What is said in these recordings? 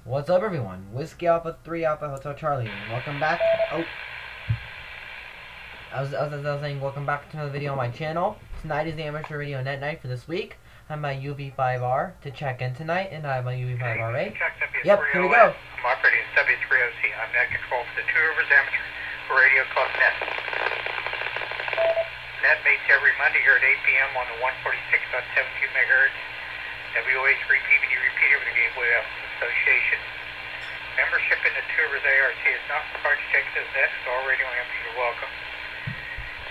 What's up, everyone? Whiskey Alpha 3 Alpha Hotel Charlie. Welcome back. Oh, I was saying welcome back to another video on my channel. Tonight is the amateur radio net night for this week. I'm my UV5R to check in tonight, and I have my UV5RA. Yep, here we go. I'm operating W3OC. I'm net control for the Two Rivers Amateur Radio Club Net. Net meets every Monday here at 8 p.m. on the 146.72 MHz. WOH3 PBD repeater with the Gateway Alpha Association. Membership in the Two Rivers ARC is not required to take this net, so all radio amateurs are welcome.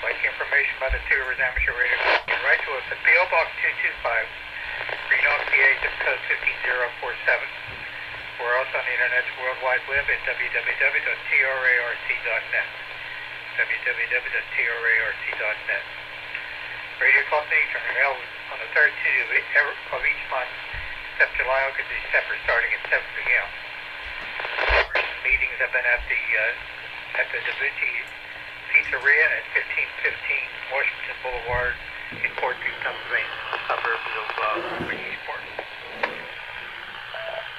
Like information about the Two Rivers Amateur Radio Club, you can write to us at P.O. Box 225, Reno, PA, zip code 15047. We're also on the Internet's World Wide Web at www.trarc.net. www.trarc.net. Radio Club meetings are held on the third Tuesday of each month, except July, August, and December, starting at 7 p.m. Meetings have been at the Da Vinci Pizzeria at 1515 Washington Boulevard in Portview, Pennsylvania, suburbs of Williamsport.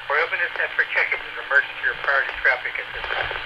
We're open this net for check-ins as emergency or priority traffic at this time.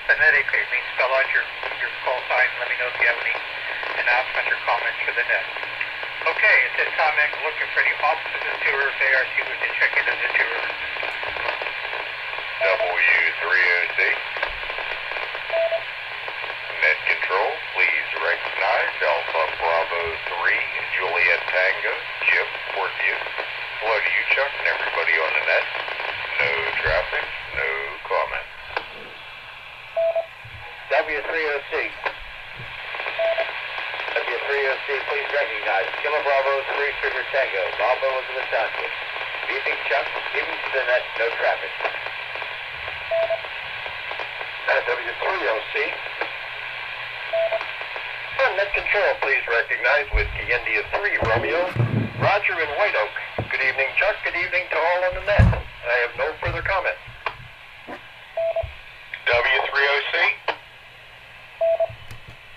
Phonetically, it means spell out your call sign and let me know if you have any announcements or comments for the net. Okay, at this time I'm looking for the office of the Two Rivers ARC with the check into the Two Rivers. W3OC. Net control, please recognize Alpha Bravo 3, Juliet Tango, Jim, Portview. Hello to you, Chuck, and everybody on the net. No traffic, no comment. W3OC. W3OC, please recognize Kilo Bravo 3 Sugar Tango, Bravo Elizabeth Township. Evening, Chuck. Evening to the net, no traffic. W3OC. Net control, please recognize Whiskey India 3 Romeo, Roger in White Oak. Good evening, Chuck. Good evening to all on the net. I have no further comment. W3OC.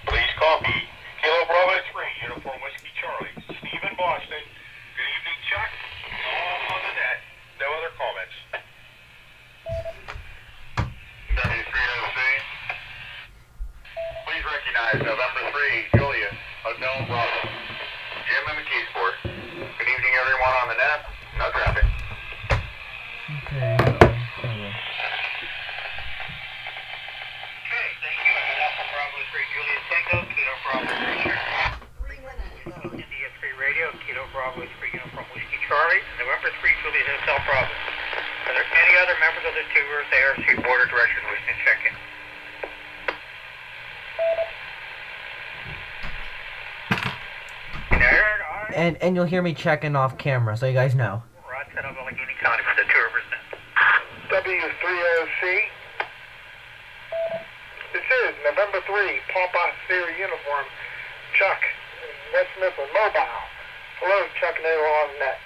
Please copy. Kilo Bravo 3, Uniform Whiskey Charlie. Steve in Boston. Good evening, Chuck. All on the net. No other comments. W3OC. Please recognize November 3, Julia, Hotel Bravo. Jim in the Keysport. Good evening, everyone on the net. No traffic. Okay. Juliet Tango, Kilo Bravo 3 Sugar. India 3 Radio, Kilo Bravo 3 Uniform Whiskey Charlie, and November 3 Juliet Hotel Bravo. Are there any other members of the Two Rivers ARC Board of Directors wishing to check in? And you'll hear me checking off camera, so you guys know. Rod set up Allegheny County for the Two Rivers net. W3OC. This is November 3, Papa Sierra Uniform, Chuck, West Mifflin Mobile. Hello, Chuck and Ava on net.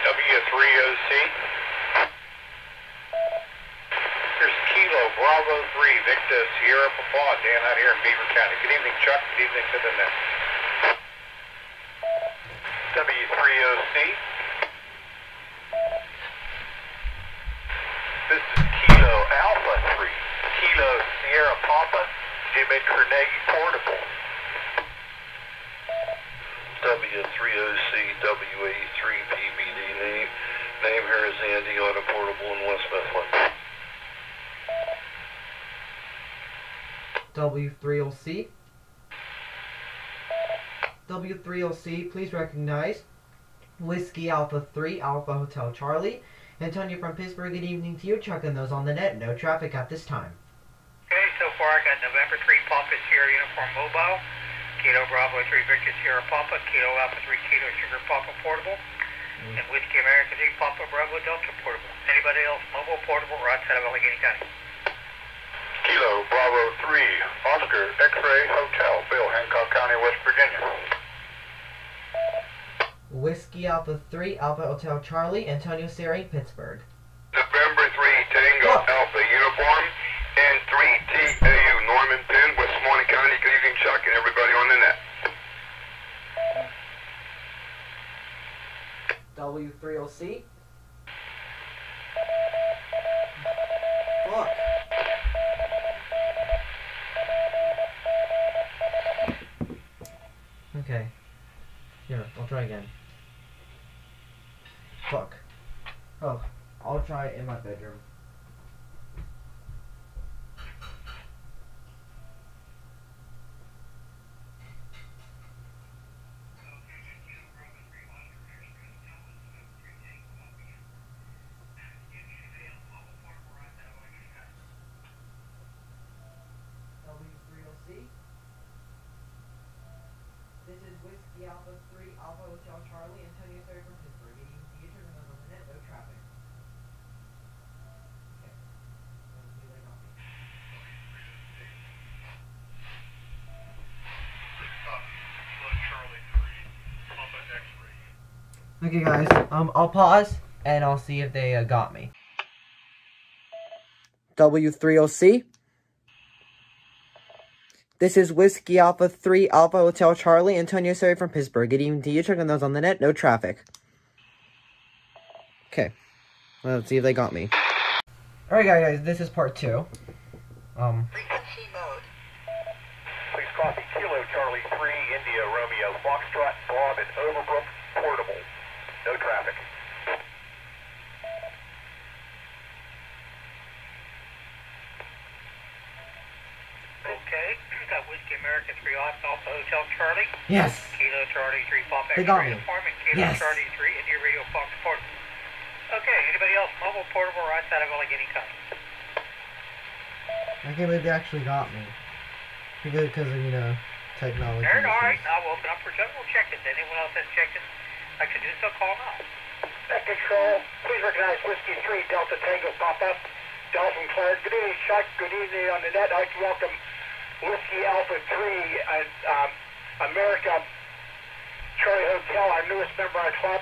W3OC. Here's Kilo Bravo 3, Victor Sierra Papa, Dan out here in Beaver County. Good evening, Chuck. Good evening to the net. W3OC. This is Kilo Alpha 3. Kilo Sierra Papa, Jim at Carnegie Portable. W3OC, WA3 PBD name. Name here is Andy on a portable in West Mifflin. W3OC. W3OC, please recognize Whiskey Alpha 3 Alpha Hotel Charlie. Antonio from Pittsburgh, good evening to you. Checking those on the net. No traffic at this time. Okay, so far I got November 3 Papa Sierra Uniform Mobile, Kilo Bravo 3 Victor Sierra Papa, Kilo Alpha 3 Kilo Sugar Papa Portable, and Whiskey America 3 Papa Bravo Delta Portable. Anybody else mobile, portable, or outside of Allegheny County? Kilo Bravo 3 Oscar X-Ray Hotel, Bill, Hancock County, West Virginia. Whiskey Alpha 3 Alpha Hotel Charlie, Antonio Sierra, Pittsburgh. November 3 Tango Alpha Uniform and 3 TAU Norman Penn, West Des Moines County. Good evening, Chuck, and everybody on the net. W3OC. Fuck. Okay. Here, I'll try again. Fuck. Oh, I'll try it in my bedroom. W3OC. This is Whiskey Alpha 3 Alpha Hotel Charlie, Antonio Sierra from Pittsburgh. Good evening to you. Turn on the net. No traffic. Okay. Let's see what they got me. Okay, guys. I'll pause and I'll see if they got me. W3OC. This is Whiskey Alpha 3 Alpha Hotel Charlie, Antonio Sierra from Pittsburgh. Good evening to you. Checking those on the net. No traffic. Okay. Let's see if they got me. Alright, guys. This is part 2. Frequency mode. Please copy Kilo Charlie 3 India Romeo Foxtrot Bob and Overbrook Portable. No traffic. Okay, got Whiskey America 3 Alpha Hotel Charlie. Yes. Kilo Charlie 3 Papa They got X-Ray me. Uniform and Kilo Yes. Charlie 3 India Radio Fox Portable. Okay, anybody else mobile, portable, or outside of Allegheny County? I can't believe they actually got me. Because of, you know, technology. Alright, now we'll open up for general check-ins. Anyone else has checked in? I should do so, call now. Control, please recognize Whiskey 3 Delta Tango Papa. Dalton Clark. Good evening, Chuck. Good evening on the net. I'd like to welcome Whiskey Alpha 3 America Charlie Hotel, our newest member of our club.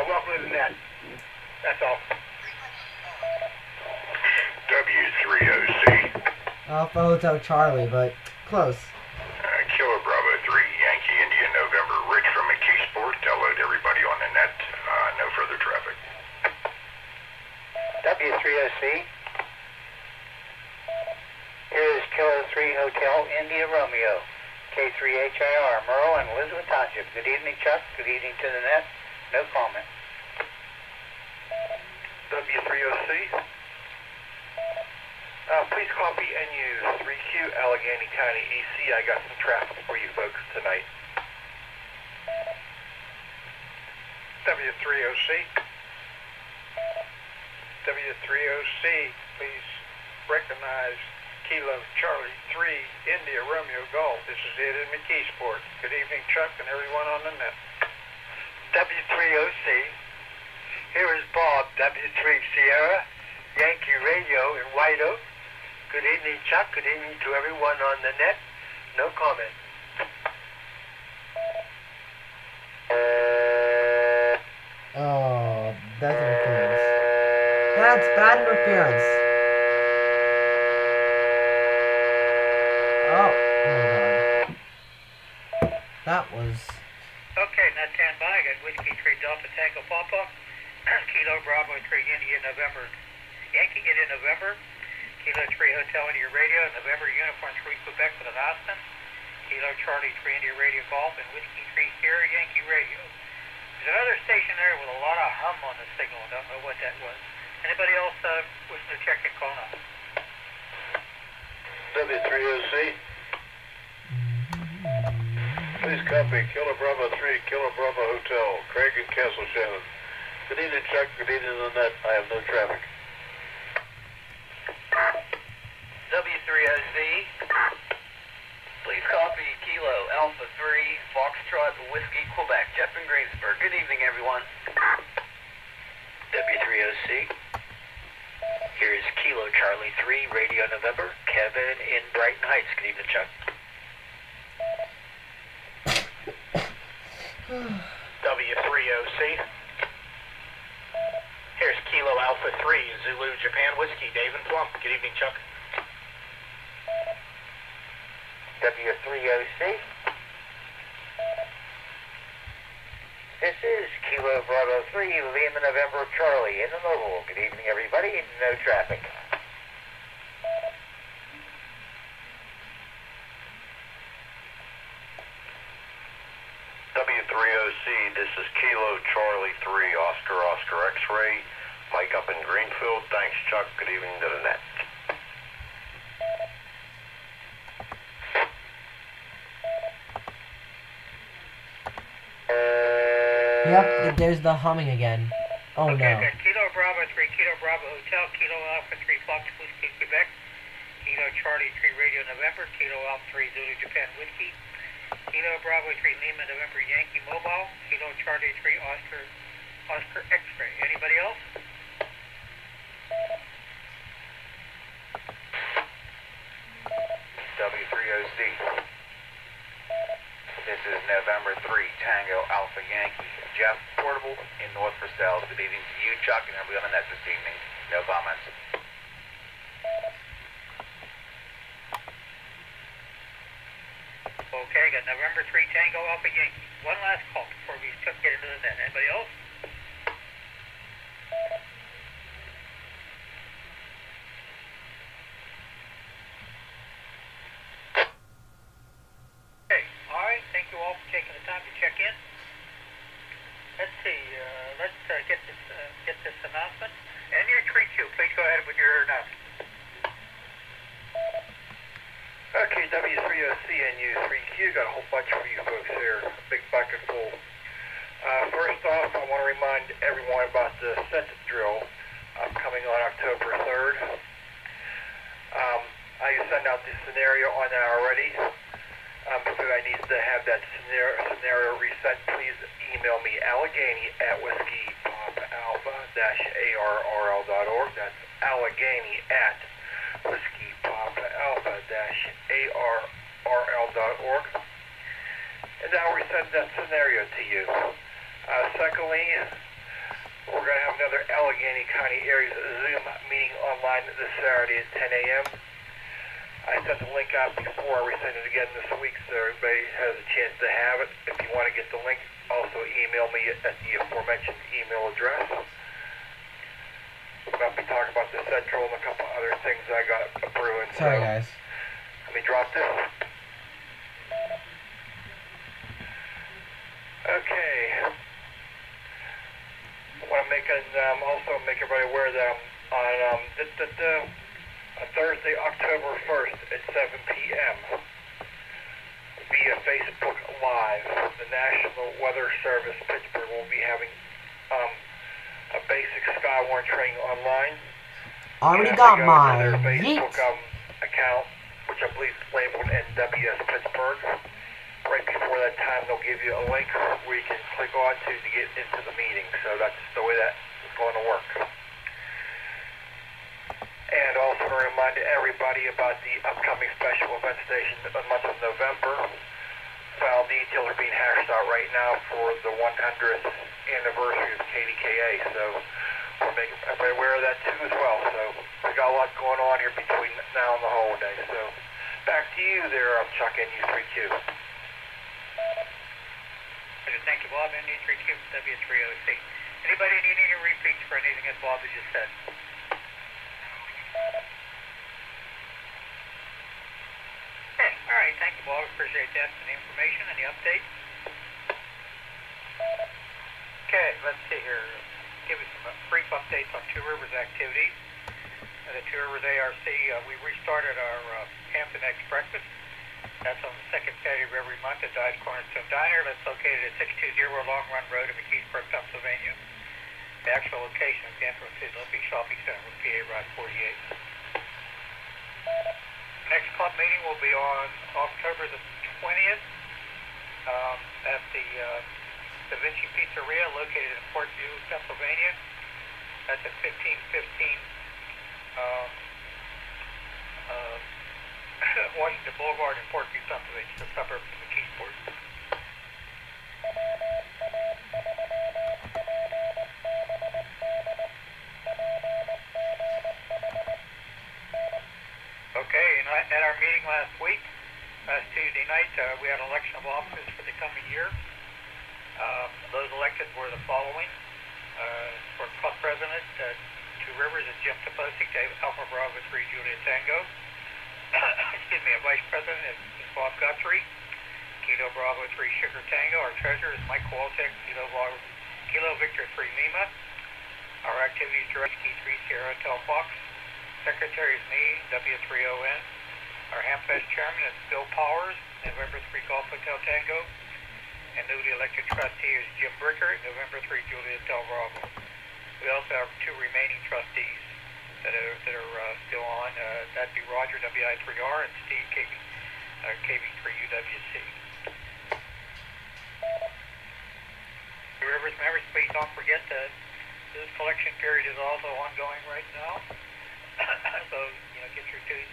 Welcome to the net. That's all. W3OC. Alpha Hotel Charlie, but close. Kilo Bravo 3 Yankee India November. Rich from McKeesport. Hello to everybody on the net. No further traffic. W3OC. Here is Kilo 3 Hotel India Romeo. K3HIR, Merle and Elizabeth Township. Good evening, Chuck. Good evening to the net. No comment. W3OC. Please copy NU3Q Allegheny County EC. I got some traffic for you folks tonight. W3OC. W3OC, please recognize Kilo Charlie 3 India Romeo Golf. This is Ed in McKeesport. Good evening, Chuck, and everyone on the net. W3OC. Here is Bob, W3 Sierra, Yankee Radio in White Oak. Good evening, Chuck. Good evening to everyone on the net. No comment. Oh, that's interference. That's bad interference. Oh my god. That was... Okay, now stand by. I got Whiskey 3 Delta Tango Papa, Kilo Bravo 3 India November, Yankee India November, Kilo 3 Hotel India Radio, November Uniform 3 Quebec for the Austin, Kilo Charlie 3 India Radio Golf, and Whiskey 3 Sierra Yankee Radio. There's another station there with a lot of hum on the signal. I don't know what that was. Anybody else wishing to check and call now? W3OC. Please copy Kilo Bravo 3, Kilo Bravo Hotel, Craig and Castle Shannon. Good evening, Chuck. Good evening on that. I have no traffic. W3OC, please copy Kilo Alpha 3, Foxtrot Whiskey, Quebec. Jeff in Greensburg. Good evening, everyone. W3OC, here is Kilo Charlie 3, Radio November, Kevin in Brighton Heights. Good evening, Chuck. W3OC, here's Kilo Alpha 3, Zulu Japan Whiskey, Dave and Plum. Good evening, Chuck. W3OC, this is Kilo Bravo 3, Lima November Charlie in the mobile. Good evening, everybody. No traffic. W3OC, this is Kilo Charlie 3, Oscar X-Ray, Mike up in Greenfield. Thanks, Chuck. Good evening to the net. Yep, there's the humming again. Oh Okay, no. good. Kilo Bravo 3, Kilo Bravo Hotel, Kilo Alpha 3, Fox Whiskey, Quebec. Kilo Charlie 3, Radio November, Kilo Alpha 3, Zulu Japan Whiskey. Kilo Bravo 3, Lima November Yankee Mobile. Kilo Charlie 3, Oscar X-Ray. Anybody else? W3OC, this is November 3, Tango Alpha Yankee. Jeff, Portable in North Purcell. Good evening to you, Chuck, and everybody on the net this evening. No comments. Okay, got November 3, Tango Alpha Yankee. One last call before we get into the net. Anybody else? Okay, all right. Thank you all for taking the time to check in. Let's see. Let's get this announcement. And your 3Q, please go ahead with your announcement. Okay, W3OC and U3Q, got a whole bunch for you folks here, big bucket full. First off, I want to remind everyone about the census drill coming on October 3rd. I sent out this scenario on that already. If I need to have that scenario reset, please email me allegheny@whiskeypopalpha-arrl.org. That's allegheny@whiskeypopalpha-arrl.org. And now we send that scenario to you. Secondly, we're going to have another Allegheny County Area Zoom meeting online this Saturday at 10 a.m. I sent the link out before. I resend it again this week so everybody has a chance to have it. If you want to get the link, also email me at the aforementioned email address. We're going to be talking about the Central and a couple other things I got brewing. Sorry, so guys. let me drop this. Okay. I want to also make everybody aware that on Thursday, October 1st at 7 p.m. via Facebook Live, the National Weather Service Pittsburgh will be having a basic Skywarn training online. Already got their mine. Facebook Yeet. account, which I believe is labeled NWS Pittsburgh. Right before that time, they'll give you a link where you can click on to get into the meeting. So that's the way that is going to work. And also to remind everybody about the upcoming special event station in the month of November. File details are being hashed out right now for the 100th anniversary of KDKA. So we're making everybody aware of that too as well. So we got a lot going on here between now and the holiday. So back to you there, Chuck and U3Q. Thank you, Bob, and U3Q from W3OC. Anybody need any repeats for anything that Bob has just said? Okay, all right, thank you, Bob. Appreciate that and the information and the update. Okay, let's see here. Give you some brief updates on Two Rivers activities. The Two Rivers ARC, we restarted our Hampton Eggs breakfast. That's on the second Saturday of every month at Dive Cornerstone Diner. That's located at 620 Long Run Road in McKeesburg, Pennsylvania. The actual location of the entrance is Olympic Shopping Center with PA Route 48. Next club meeting will be on October the 20th at the Da Vinci Pizzeria located in Portview, Pennsylvania. That's at 1515 Washington Boulevard in Portview, Pennsylvania, the suburb of McKeesport. Okay, and at our meeting last Tuesday night, we had an election of officers for the coming year. Those elected were the following. For club president, Two Rivers is Jim Toposic, Alpha Bravo 3 Julia Tango. Excuse me, our vice president is Bob Guthrie, Kilo Bravo 3 Sugar Tango. Our treasurer is Mike Waltek, Kilo Victor 3 Lima. Our activities director, T3 Sierra Hotel Fox. Secretary is me, W3ON. Our Hamfest chairman is Bill Powers, November 3 Golf Hotel Tango. And newly elected trustee is Jim Bricker, November 3 Juliet Del Bravo. We also have two remaining trustees that are still on. That'd be Roger, WI3R, and Steve, KB3UWC. Rivers members, please don't forget that this collection period is also ongoing right now. So, get your dues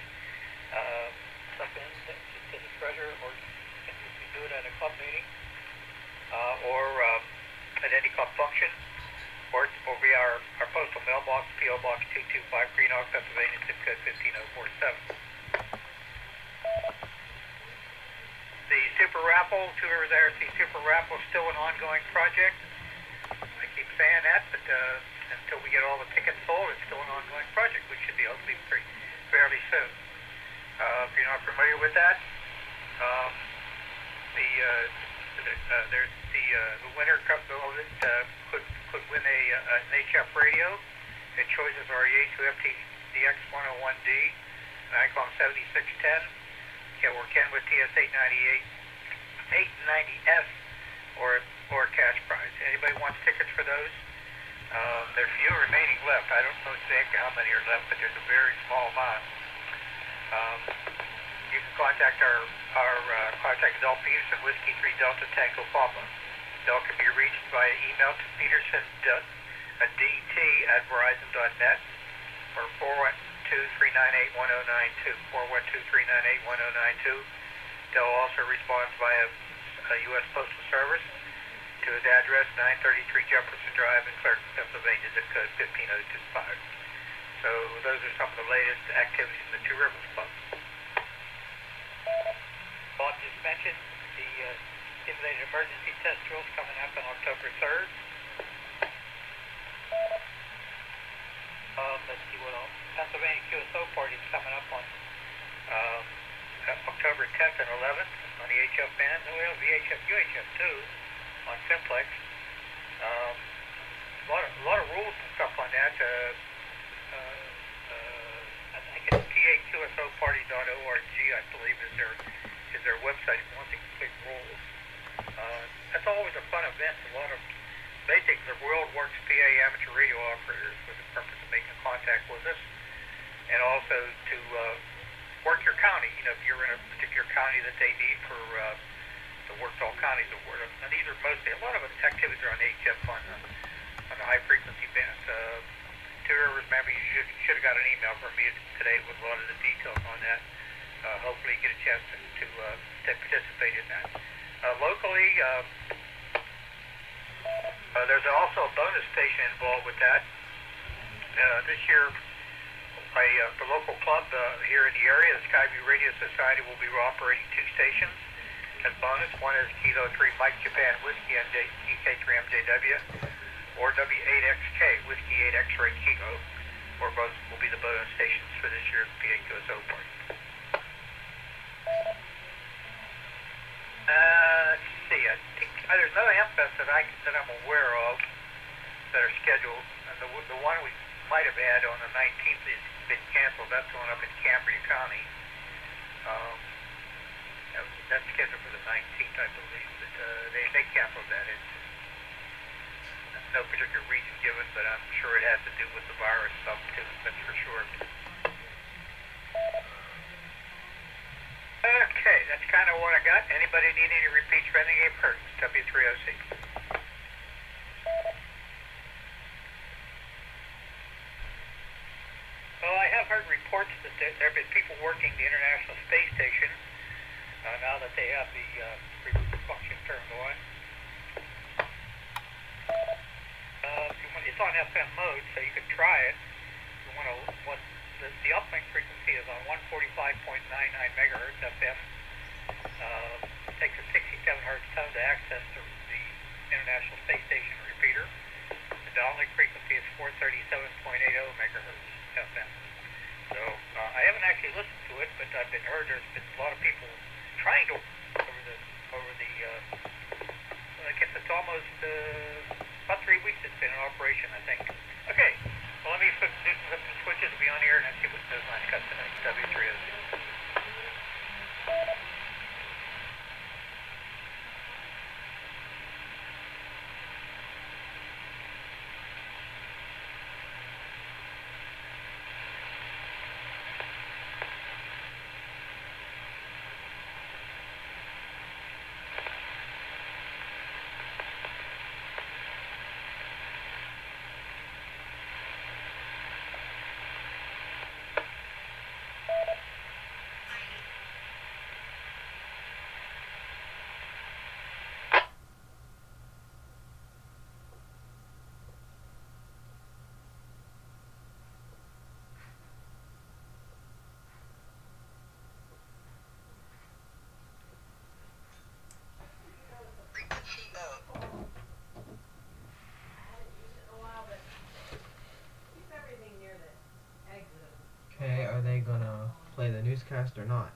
stuff in to the treasurer, or you can do it at a club meeting. Or at any club function, or via our postal mailbox, P.O. Box 225, Green Oak, Pennsylvania, zip code 15047. The Super Raffle, Two Rivers IRC Super Raffle, is still an ongoing project. I keep saying that, but until we get all the tickets sold, it's still an ongoing project, which should be hopefully fairly soon. If you're not familiar with that, the winner could win an HF radio. It choices are E82FTDX 101D, and ICOM 7610, or Ken with TS 890S, or cash prize. Anybody wants tickets for those? There are few remaining left. I don't know exactly how many are left, but there's a very small amount. You can contact contact Del Peterson, Whiskey 3 Delta Tango Papa. Del can be reached via email to peterson.dt@verizon.net or 412-398-1092, 412-398-1092. Del also responds via U.S. Postal Service to his address, 933 Jefferson Drive in Clermont, Pennsylvania, zip code 15025. So those are some of the latest activities in the Two Rivers Club. Bob just mentioned the simulated emergency test drills coming up on October 3rd. Let's see what else. Pennsylvania QSO party is coming up on October 10th and 11th on the HF band. Well, VHF, UHF too on Simplex. A lot of rules and stuff on that. I think it's PAQSOparty.org, I believe, is their website. If you want to click rules. That's always a fun event. Basically, the world works PA amateur radio operators with the purpose of making contact with us, and also to work your county. If you're in a particular county that they need for to work all counties of work. And these are mostly, a lot of activities are on HF on the high frequency bands. Two Rivers member, you should have got an email from me today with a lot of the details on that. Hopefully you get a chance to participate in that. Locally, there's also a bonus station involved with that. This year, the local club here in the area, the Skyview Radio Society, will be operating two stations as bonus. One is Kilo 3 Mike Japan Whiskey EK3MJW, or W8XK Whiskey 8 X-Ray Kilo, or both will be the bonus stations for this year's PAQSO party. Let's see, I think there's no Hamfest that I'm aware of that are scheduled, and the one we might have had on the 19th has been canceled. That's the one up in Cambria County. That's scheduled for the 19th, I believe, but they canceled that. No particular reason given, but I'm sure it has to do with the virus stuff too, that's for sure. Okay, that's kind of what I got. Anybody need any repeats for anything they've heard? W3OC. Well, I have heard reports that there have been people working the International Space Station now that they have the function turned on. It's on FM mode, so you can try it. You want to, the uplink frequency is on 145.99 megahertz FM. It takes a 67 hertz tone to access the International Space Station repeater. The downlink frequency is 437.80 megahertz FM. So I haven't actually listened to it, but I've heard there's been a lot of people trying to over the I guess it's almost about 3 weeks it's been in operation, I think. Okay, well let me flip some switches, be on the air, and see what those lines cut tonight. W3OC. Okay, are they gonna play the newscast or not?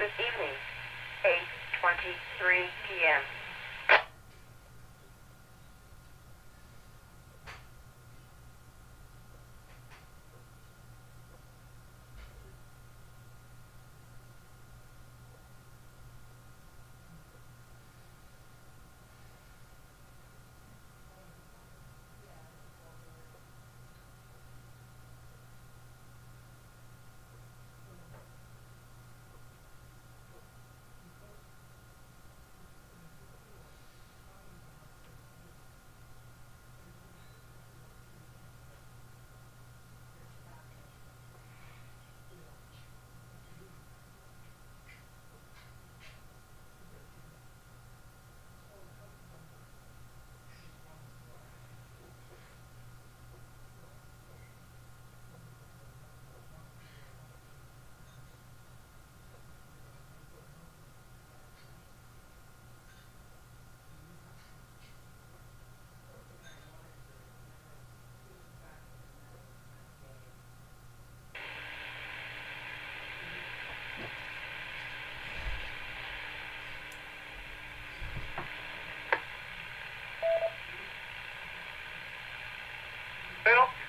Good evening, 8:23 p.m.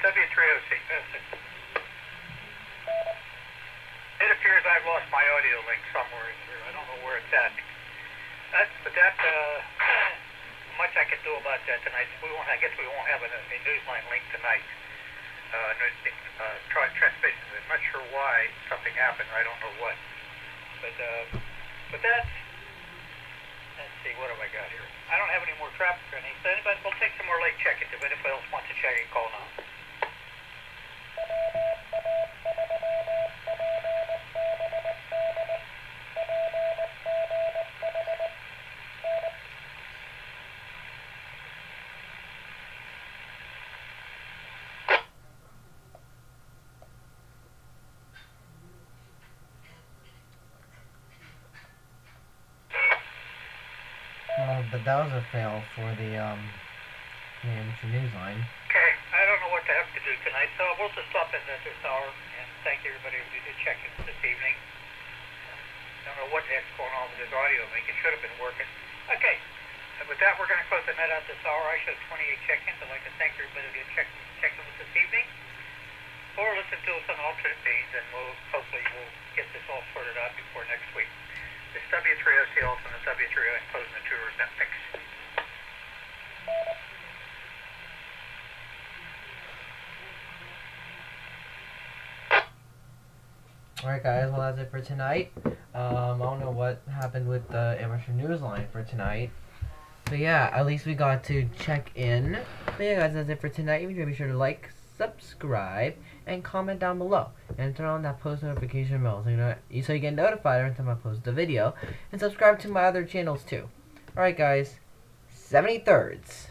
W3OC. It appears I've lost my audio link somewhere in here. I don't know where it's at. Much I can do about that tonight. I guess we won't have a newsline link tonight. Transmission. I'm not sure why something happened. I don't know what. But that's. Let's see. What have I got here? I don't have any more traffic or anything. So anybody, we'll take some more late check-ins. If anybody else wants to check in, call now. Well, but that was a fail for the amateur news line. Okay, I don't know what to have to do tonight, so we'll just stop in at this hour, and thank everybody who did check in this evening. Don't know what the heck's going on with this audio link. It should have been working. Okay, and with that, we're going to close the net out this hour. I showed 28 check-ins. I'd like to thank everybody who did check in with this evening. Or listen to us on alternate feeds, and hopefully we'll get this all sorted out before next week. This is W3OC alternate W3O and closing the tours net fix. Alright guys, well that's it for tonight. I don't know what happened with the amateur news line for tonight. But yeah, at least we got to check in. But yeah guys, that's it for tonight. You be sure to like, subscribe, and comment down below. And turn on that post notification bell so you get notified every time I post a video. And subscribe to my other channels too. Alright guys, 73rds.